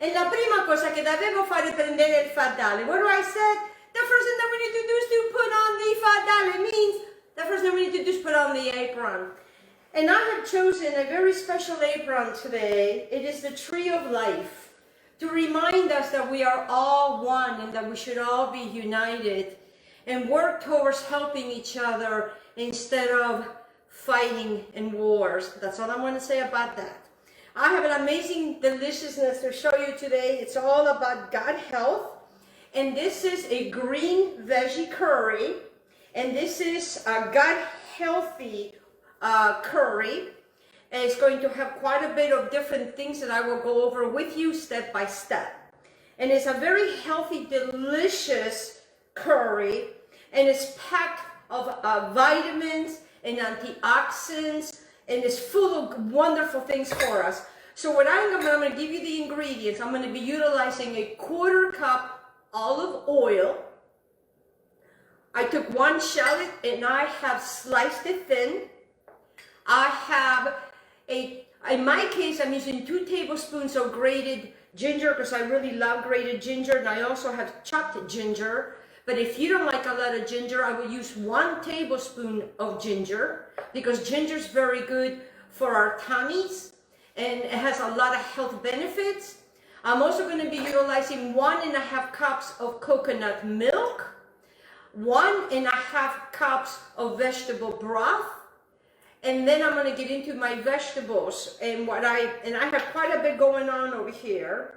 E la prima cosa che dovevo fare è prendere il fardale. What do I said? The first thing that we need to do is to put on the fardale. Means the first thing we need to do is put on the apron. And I have chosen a very special apron today. It is the tree of life, to remind us that we are all one and that we should all be united and work towards helping each other instead of fighting in wars. That's all I want to say about that. I have an amazing deliciousness to show you today. It's all about gut health. And this is a green veggie curry. And this is a gut healthy curry. And it's going to have quite a bit of different things that I will go over with you step by step. And it's a very healthy, delicious curry. And it's packed of vitamins and antioxidants. And it's full of wonderful things for us. So what I'm going to give you the ingredients. I'm going to be utilizing a 1/4 cup olive oil. I took 1 shallot and I have sliced it thin. I have in my case, I'm using 2 tablespoons of grated ginger because I really love grated ginger, and I also have chopped ginger. But if you don't like a lot of ginger, I will use 1 tablespoon of ginger because ginger is very good for our tummies and it has a lot of health benefits. I'm also going to be utilizing 1.5 cups of coconut milk, 1.5 cups of vegetable broth, and then I'm going to get into my vegetables and I have quite a bit going on over here.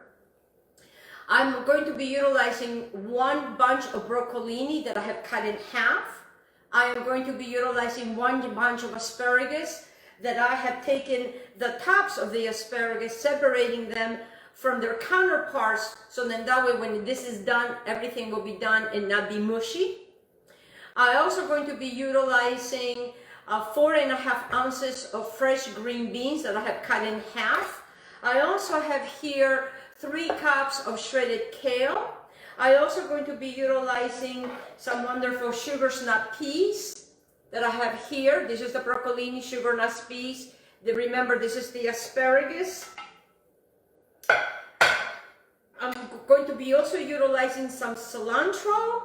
I'm going to be utilizing 1 bunch of broccolini that I have cut in half. I am going to be utilizing 1 bunch of asparagus that I have taken the tops of the asparagus, separating them from their counterparts, so then that way when this is done, everything will be done and not be mushy. I'm also going to be utilizing 4.5 ounces of fresh green beans that I have cut in half. I also have here 3 cups of shredded kale. I also going to be utilizing some wonderful sugar snap peas that I have here. This is the broccolini sugar snap peas. Remember, this is the asparagus. I'm going to be also utilizing some cilantro.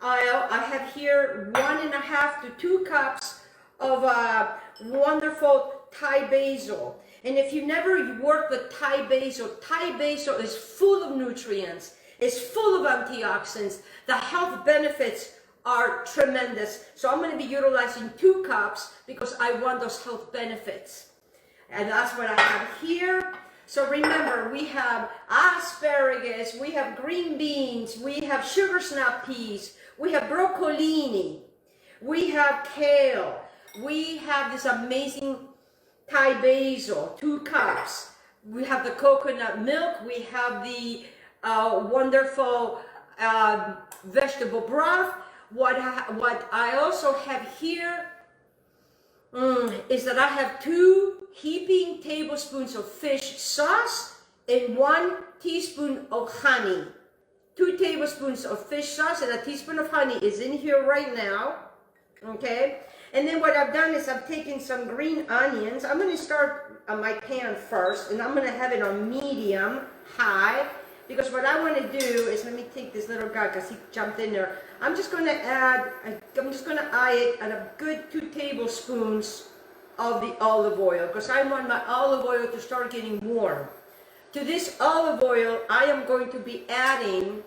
I have here 1.5 to 2 cups of wonderful Thai basil. And if you never worked with Thai basil is full of nutrients. It's full of antioxidants. The health benefits are tremendous. So I'm going to be utilizing 2 cups because I want those health benefits. And that's what I have here. So remember, we have asparagus, we have green beans, we have sugar snap peas, we have broccolini, we have kale, we have this amazing Thai basil, 2 cups. We have the coconut milk, we have the wonderful vegetable broth. What I also have here is that I have 2 heaping tablespoons of fish sauce and 1 teaspoon of honey. 2 tablespoons of fish sauce and a teaspoon of honey is in here right now. Okay, and then what I've done is I've taken some green onions. I'm going to start on my pan first, and I'm going to have it on medium high, because what I want to do is, let me take this little guy because he jumped in there. I'm just going to eye it at a good 2 tablespoons of the olive oil, because I want my olive oil to start getting warm. To this olive oil, I am going to be adding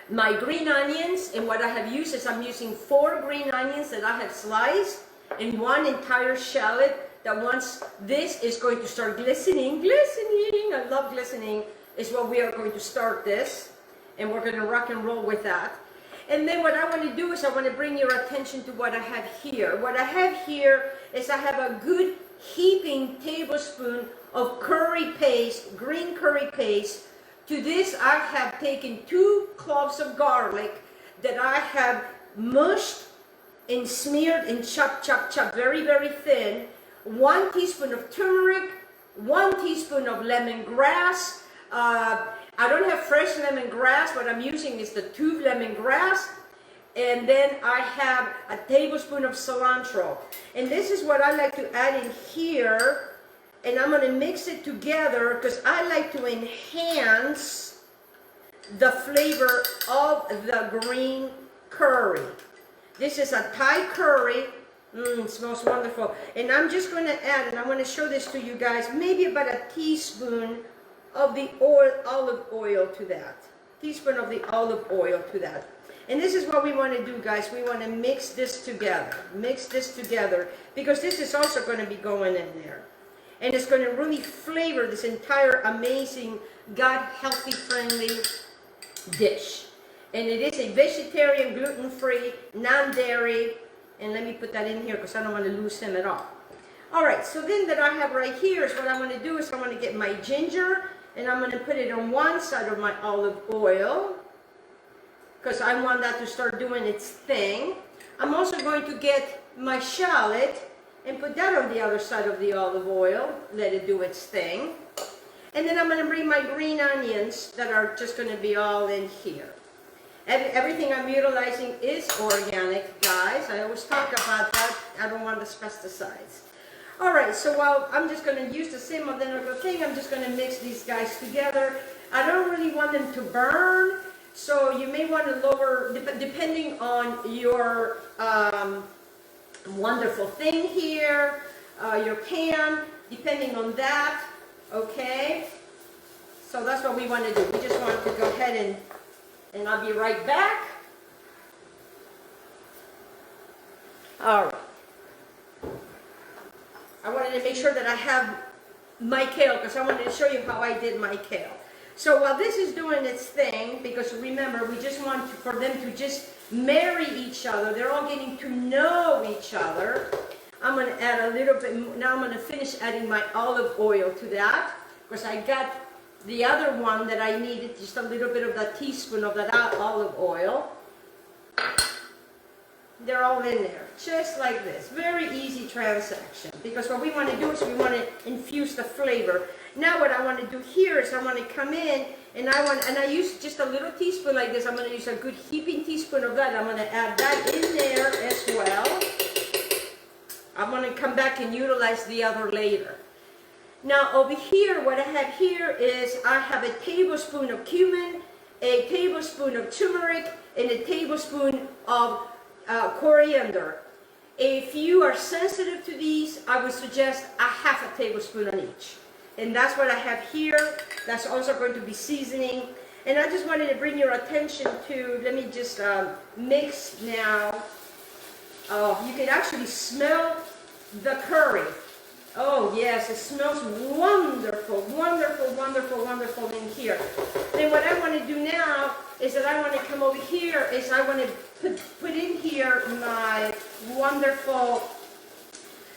my green onions, and what I have used is I'm using 4 green onions that I have sliced and 1 entire shallot that once this is going to start glistening, I love glistening, is what we are going to start this, and we're going to rock and roll with that. And then what I want to do is I want to bring your attention to what I have here. What I have here is I have a good heaping tablespoon of curry paste, green curry paste. To this I have taken 2 cloves of garlic that I have mushed and smeared and chopped very, very thin. 1 teaspoon of turmeric, 1 teaspoon of lemongrass. I don't have fresh lemongrass. What I'm using is the tube lemongrass. And then I have a tablespoon of cilantro. And this is what I like to add in here And I'm going to mix it together because I like to enhance the flavor of the green curry. This is a Thai curry. It smells wonderful. And I'm just going to add, and I'm going to show this to you guys, maybe about a teaspoon of the olive oil to that. Teaspoon of the olive oil to that. And this is what we want to do, guys. We want to mix this together. Mix this together because this is also going to be going in there. And it's going to really flavor this entire amazing, gut healthy friendly dish. And it is a vegetarian, gluten-free, non-dairy. And let me put that in here because I don't want to lose him at all. All right, so then that I have right here is what I'm going to do is I'm going to get my ginger and I'm going to put it on one side of my olive oil because I want that to start doing its thing. I'm also going to get my shallot and put that on the other side of the olive oil, let it do its thing. And then I'm going to bring my green onions that are just going to be all in here. Everything I'm utilizing is organic, guys. I always talk about that. I don't want the pesticides. All right, so while I'm just going to use the same identical thing, I'm just going to mix these guys together. I don't really want them to burn, so you may want to lower, depending on your wonderful thing here, your pan, depending on that, okay? So that's what we want to do. We just want to go ahead and I'll be right back. All right. I wanted to make sure that I have my kale because I wanted to show you how I did my kale. So while this is doing its thing, because remember, we just want for them to just marry each other. They're all getting to know each other. I'm going to add a little bit. Now I'm going to finish adding my olive oil to that because I got the other one that I needed, just a little bit of that teaspoon of that olive oil. They're all in there, just like this. Very easy transaction because what we want to do is we want to infuse the flavor. Now what I want to do here is I want to come in and I use just a little teaspoon like this. I'm going to use a good heaping teaspoon of that. I'm going to add that in there as well. I'm going to come back and utilize the other later. Now over here, what I have here is I have a tablespoon of cumin, a tablespoon of turmeric, and a tablespoon of coriander. If you are sensitive to these, I would suggest a half a tablespoon on each. And that's what I have here. That's also going to be seasoning. And I just wanted to bring your attention to, let me just mix now. Oh, you can actually smell the curry. Oh yes, it smells wonderful, wonderful, wonderful, wonderful in here. Then what I want to do now is that I want to come over here, is I want to put in here my wonderful,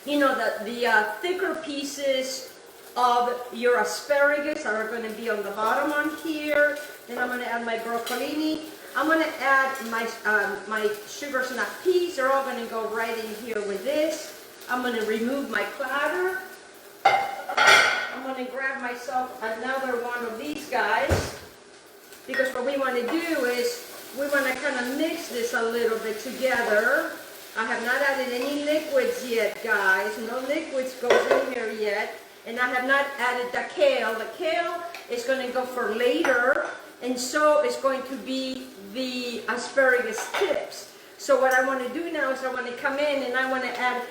you know, the thicker pieces of your asparagus that are going to be on the bottom on here. Then I'm going to add my broccolini. I'm going to add my sugar snap peas. They're all going to go right in here with this. I'm going to remove my platter. I'm going to grab myself another one of these guys because what we want to do is we want to kind of mix this a little bit together. I have not added any liquids yet, guys. No liquids goes in here yet. And I have not added the kale. The kale is going to go for later, and so is going to be the asparagus tips. So what I want to do now is I want to come in and I want to add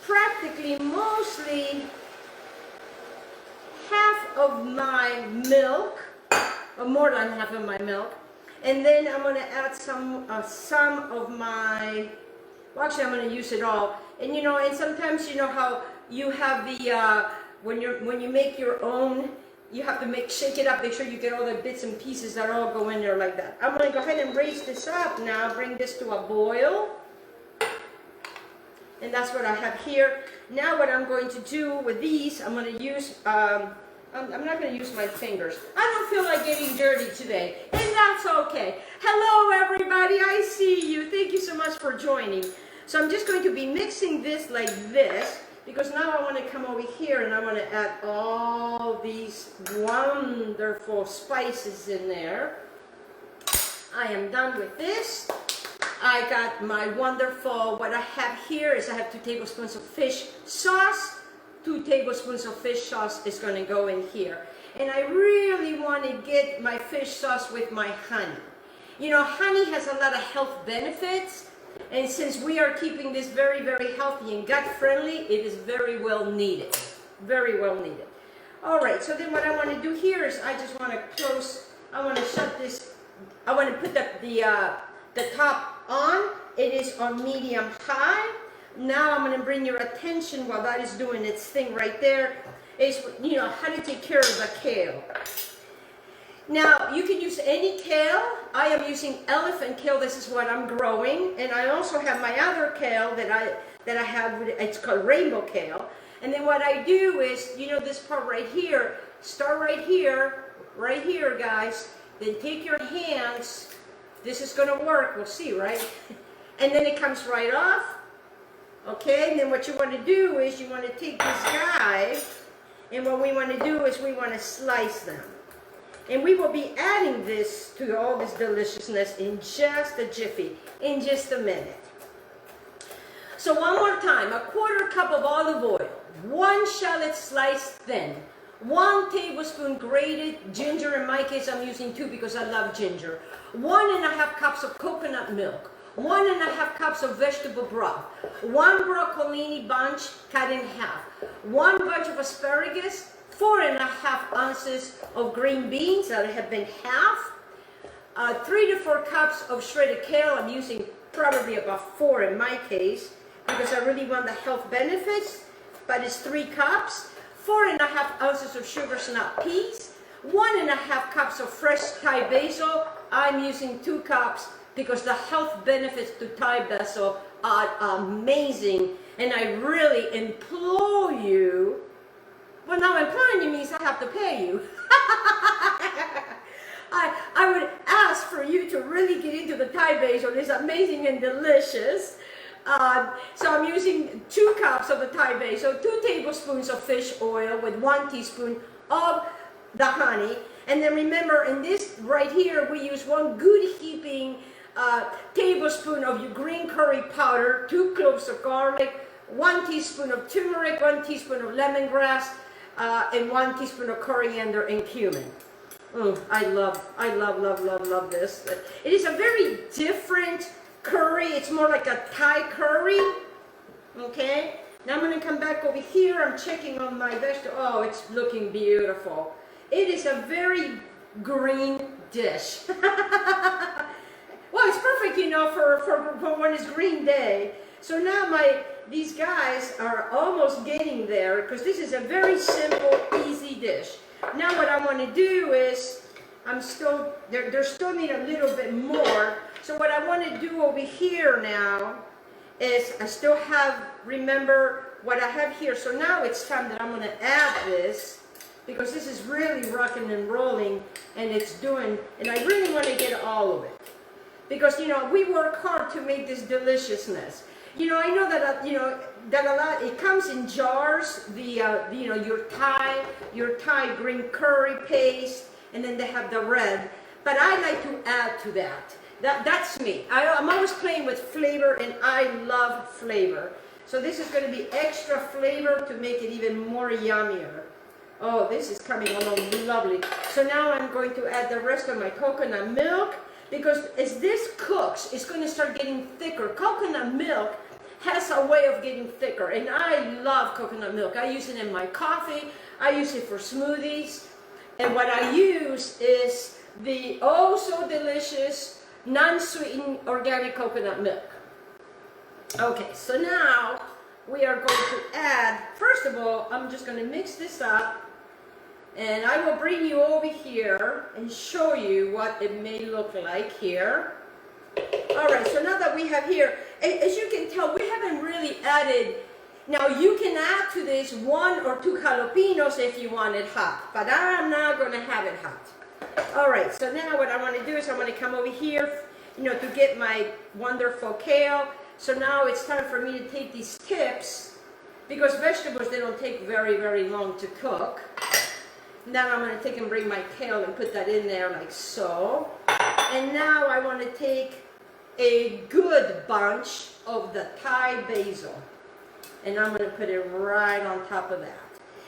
practically mostly half of my milk, or more than half of my milk, and then I'm going to add some of my, well actually I'm going to use it all. And you know, and sometimes you know how you have the when you make your own, you have to shake it up, make sure you get all the bits and pieces that all go in there like that. I'm going to go ahead and raise this up now, bring this to a boil. And that's what I have here. Now what I'm going to do with these, I'm going to use, I'm not going to use my fingers. I don't feel like getting dirty today, and that's okay. Hello everybody, I see you. Thank you so much for joining. So I'm just going to be mixing this like this, because now I want to come over here and I want to add all these wonderful spices in there. I am done with this. I got my wonderful, what I have here is I have 2 tablespoons of fish sauce, 2 tablespoons of fish sauce is going to go in here. And I really want to get my fish sauce with my honey. You know, honey has a lot of health benefits, and since we are keeping this very, very healthy and gut friendly, it is very well needed. Very well needed. All right, so then what I want to do here is I just want to close, I want to shut this, I want to put the top on. It is on medium high. Now I'm going to bring your attention while that is doing its thing right there, is, you know, how to take care of the kale. Now, you can use any kale. I am using elephant kale. This is what I'm growing. And I also have my other kale that I have, it's called rainbow kale. And then what I do is, you know, this part right here, start right here, guys. Then take your hands. This is going to work. We'll see, right? And then it comes right off. Okay, and then what you want to do is you want to take this guy, and what we want to do is we want to slice them. And we will be adding this to all this deliciousness in just a jiffy, in just a minute. So one more time, 1/4 cup of olive oil, 1 shallot sliced thin, 1 tablespoon grated ginger. In my case, I'm using 2 because I love ginger. 1½ cups of coconut milk, 1½ cups of vegetable broth, 1 broccolini bunch cut in half, 1 bunch of asparagus, 4½ ounces of green beans that have been halved, 3 to 4 cups of shredded kale. I'm using probably about 4 in my case because I really want the health benefits, but it's 3 cups, 4½ ounces of sugar snap peas, 1½ cups of fresh Thai basil. I'm using 2 cups because the health benefits to Thai basil are amazing, and I really implore you. Well, now imploring you means I have to pay you. I would ask for you to really get into the Thai basil. It's amazing and delicious. So I'm using 2 cups of the Thai basil, 2 tablespoons of fish oil with 1 teaspoon of the honey. And then remember, in this right here, we use 1 good heaping tablespoon of your green curry powder, 2 cloves of garlic, 1 teaspoon of turmeric, 1 teaspoon of lemongrass, and 1 teaspoon of coriander and cumin. I love this. It is a very different curry. It's more like a Thai curry. Okay. Now I'm going to come back over here. I'm checking on my vegetable. Oh, it's looking beautiful. It is a very green dish. Well, it's perfect, you know, for when it's green day. So now these guys are almost getting there because this is a very simple, easy dish. Now what I want to do is, they still need a little bit more. So what I want to do over here now is I still have, remember what I have here. So now it's time that I'm going to add this because this is really rocking and rolling, and and I really want to get all of it. Because, you know, we work hard to make this deliciousness. You know, I know that, that a lot, it comes in jars, your Thai green curry paste, and then they have the red. But I like to add to that. That's me. I'm always playing with flavor, and I love flavor. So this is going to be extra flavor to make it even more yummier. Oh, this is coming along lovely. So now I'm going to add the rest of my coconut milk. Because as this cooks, it's going to start getting thicker. Coconut milk has a way of getting thicker, and I love coconut milk. I use it in my coffee. I use it for smoothies. And what I use is the oh so delicious, non-sweetened organic coconut milk. Okay, so now we are going to add, first of all, I'm just going to mix this up. And I will bring you over here and show you what it may look like here. All right, so now that we have here, as you can tell, we haven't really added. Now you can add to this 1 or 2 jalapenos if you want it hot, but I'm not going to have it hot. All right, so now what I want to do is I want to come over here, to get my wonderful kale. So now it's time for me to take these tips, because vegetables, they don't take very, very long to cook. Now I'm going to take and bring my kale and put that in there like so. And now I want to take a good bunch of the Thai basil. And I'm going to put it right on top of that.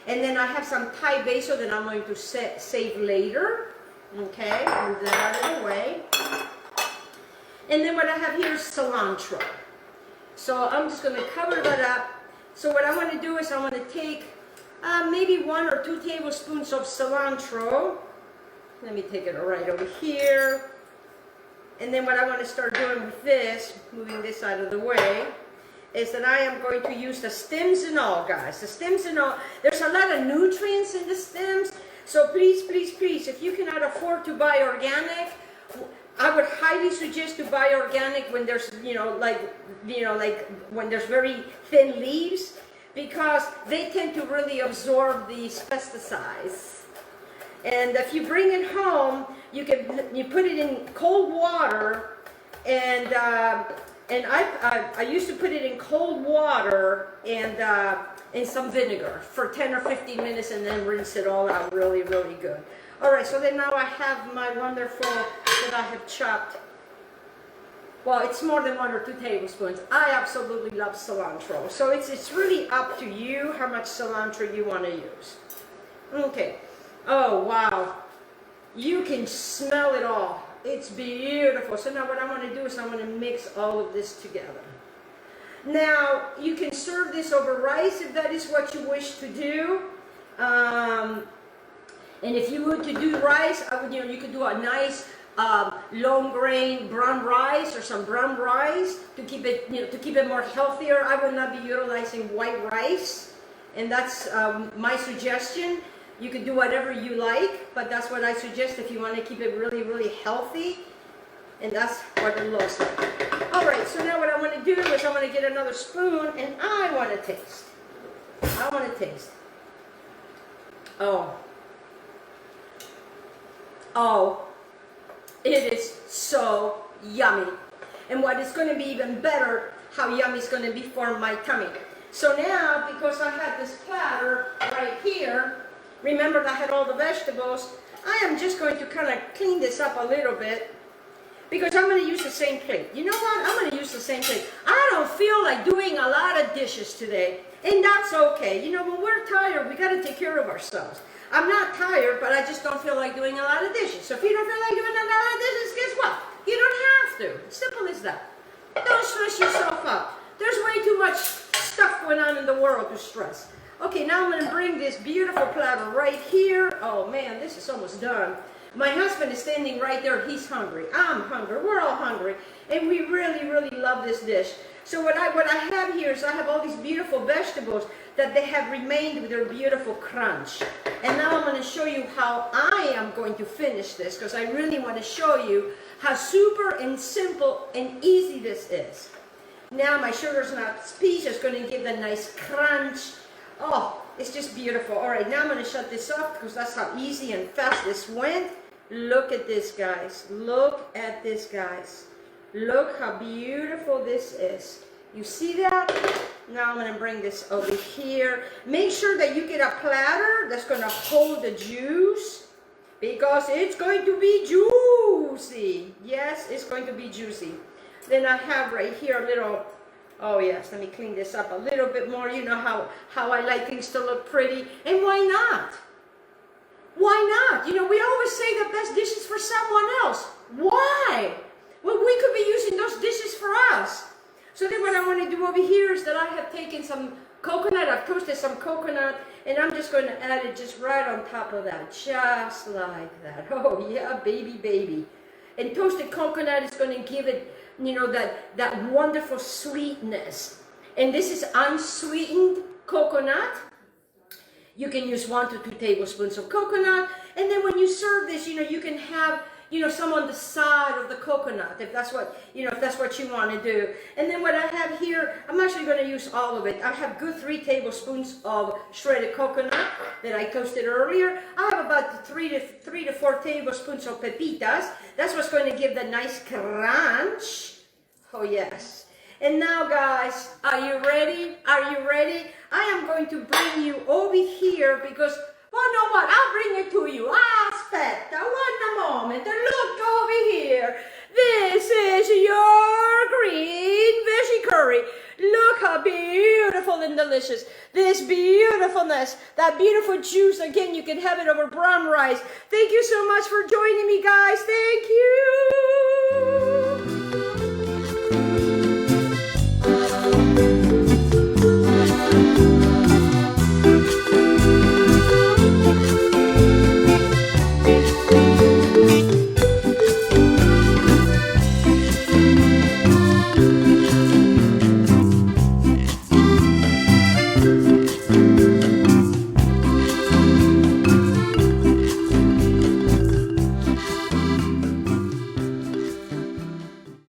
And then I have some Thai basil that I'm going to save later. Okay, move that out of the way. And then what I have here is cilantro. So I'm just going to cover that up. So what I want to do is I want to take maybe 1 or 2 tablespoons of cilantro. Let me take it right over here. And then what I want to start doing with this, moving this out of the way, is that I am going to use the stems and all, guys. The stems and all. There's a lot of nutrients in the stems. So please, please, please, if you cannot afford to buy organic, I would highly suggest to buy organic when there's, like when there's very thin leaves, because they tend to really absorb these pesticides. And if you bring it home, you put it in cold water, and I used to put it in cold water and some vinegar for 10 or 15 minutes, and then rinse it all out really, really good. All right, so then now I have my wonderful that I have chopped. Well, it's more than 1 or 2 tablespoons. I absolutely love cilantro. So it's really up to you how much cilantro you want to use. Okay. Oh, wow. You can smell it all. It's beautiful. So now what I'm going to do is I'm going to mix all of this together. Now, you can serve this over rice if that is what you wish to do. And if you were to do rice, you could do a nice long grain brown rice or some brown rice to keep it more healthier. I would not be utilizing white rice, and that's my suggestion. You could do whatever you like, but that's what I suggest if you want to keep it really, really healthy. And that's what it looks like. All right, so now what I want to do is I want to get another spoon, and I want to taste. I want to taste. Oh, it is so yummy. And what is going to be even better, how yummy it's going to be for my tummy. So now, because I have this platter right here, remember that I had all the vegetables, I am just going to kind of clean this up a little bit, because I'm going to use the same plate. You know what? I'm going to use the same plate. I don't feel like doing a lot of dishes today, and that's okay. When we're tired, we got to take care of ourselves. I'm not tired, but I just don't feel like doing a lot of dishes. So if you don't feel like doing a lot of dishes, guess what? You don't have to. Simple as that. Don't stress yourself out. There's way too much stuff going on in the world to stress. Okay, now I'm going to bring this beautiful platter right here. Oh man, this is almost done. My husband is standing right there. He's hungry. I'm hungry. We're all hungry. And we really, really love this dish. So what I have here is I have all these beautiful vegetables that they have remained with their beautiful crunch. And now I'm going to show you how I am going to finish this, because I really want to show you how super and simple and easy this is. Now my sugar's not speech is going to give a nice crunch. Oh, it's just beautiful. All right, now I'm going to shut this off because that's how easy and fast this went. Look at this, guys. Look at this, guys. Look how beautiful this is. You see that? Now I'm going to bring this over here. Make sure that you get a platter that's going to hold the juice, because it's going to be juicy. Yes, it's going to be juicy. Then I have right here a little, oh yes, let me clean this up a little bit more. You know how I like things to look pretty. And why not? Why not? We always say the best dishes for someone else. Why? Well, we could be using those dishes for us. So then what I want to do over here is that I have taken some coconut, I've toasted some coconut, and I'm just going to add it just right on top of that, just like that. Oh yeah, baby, baby. And toasted coconut is going to give it, that wonderful sweetness. And this is unsweetened coconut. You can use 1 to 2 tablespoons of coconut. And then when you serve this, you can have, some on the side of the coconut, if that's what, if that's what you want to do. And then what I have here, I'm actually going to use all of it. I have good 3 tablespoons of shredded coconut that I toasted earlier. I have about 3 to 4 tablespoons of pepitas. That's what's going to give the nice crunch. Oh yes. And now guys, are you ready? Are you ready? I am going to bring you over here because, well, you know what? I'll bring it to you. Aspetta, one moment. Look over here. This is your green veggie curry. Look how beautiful in the delicious. This beautifulness, that beautiful juice, again, you can have it over brown rice. Thank you so much for joining me, guys. Thank you.